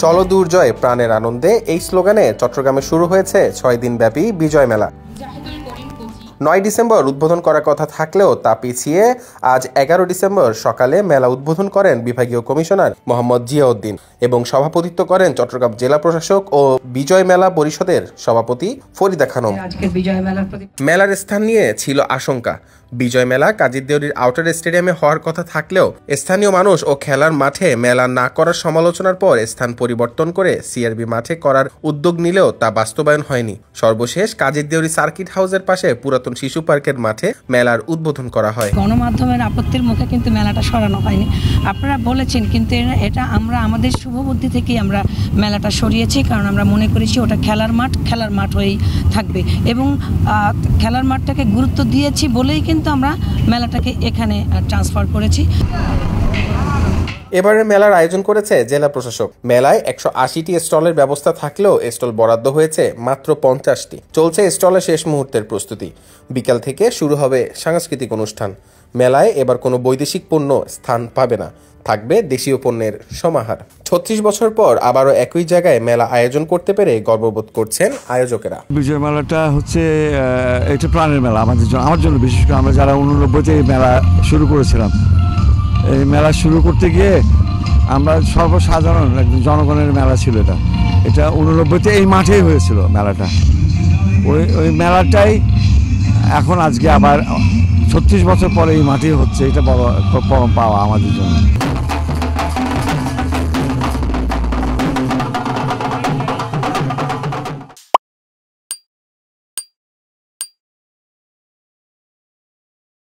চলো দুর্জয় প্রাণের আনন্দে এই স্লোগানে চট্টগ্রামে শুরু হয়েছে 6 দিনব্যাপী বিজয় মেলা। 9 ডিসেম্বর উদ্বোধন করার কথা থাকলেও তা পিছিয়ে আজ 11 ডিসেম্বর সকালে মেলা উদ্বোধন করেন বিভাগীয় কমিশনার মোহাম্মদ জিয়াউদ্দিন এবং সভাপতিত্ব করেন চট্টগ্রাম জেলা প্রশাসক ও বিজয় মেলা পরিষদের সভাপতি ফরিদা খানম। মেলার স্থান নিয়ে ছিল আশঙ্কা। বিজয় মেলা কাজীর দেউরির আউটার স্টেডিয়ামে হওয়ার কথা থাকলেও স্থানীয় মানুষ ও খেলার মাঠে মেলা না করার সমালোচনার পর স্থান পরিবর্তন করে সিআরবি মাঠে করার উদ্যোগ নিলেও তা বাস্তবায়ন হয়নি। সর্বশেষ কাজীর দেউরি সার্কিট হাউসের পাশে পুরাতন শিশু পার্কের মাঠে মেলার উদ্বোধন করা হয়। গণমাধ্যমের আপত্তির মুখে কিন্তু মেলাটা সরানো হয়নি। আপনারা বলেছেন, কিন্তু এটা আমরা আমাদের শুভবুদ্ধি থেকেই আমরা মেলাটা সরিয়েছি, কারণ আমরা মনে করেছি ওটা খেলার মাঠ হয়েই থাকবে এবং খেলার মাঠটাকে গুরুত্ব দিয়েছি বলেই কিন্তু আমরা মেলাটাকে এখানে ট্রান্সফার করেছি। এবারে মেলার আয়োজন করেছে জেলা প্রশাসক। মেলায় 180টি স্টলের ব্যবস্থা থাকলেও স্টল বরাদ্দ হয়েছে মাত্র 50টি। চলছে স্টলের শেষ মুহূর্তের প্রস্তুতি। বিকাল থেকে শুরু হবে সাংস্কৃতিক অনুষ্ঠান। মেলায় এবার কোনো বৈদেশিক পণ্য স্থান পাবে না, থাকবে দেশীয় পণ্যের সমাহার। 36 বছর পর আবারও একই জায়গায় মেলা আয়োজন করতে পেরে গর্ববোধ করছেন আয়োজকেরা। বিজয় মেলাটা হচ্ছে এটা প্রাণের মেলা আমাদের জন্য, আমার জন্য বিশেষ করে। আমরা যারা 89-তে এই মেলা শুরু করেছিলাম, এই মেলা শুরু করতে গিয়ে আমরা সর্বসাধারণ একজন জনগণের মেলা ছিল এটা। 89-তে এই মাঠেই হয়েছিল মেলাটা। ওই মেলাটাই এখন আজকে আবার 36 বছর পরে এই মাঠেই হচ্ছে। এটা বড় পাওয়া আমাদের জন্য।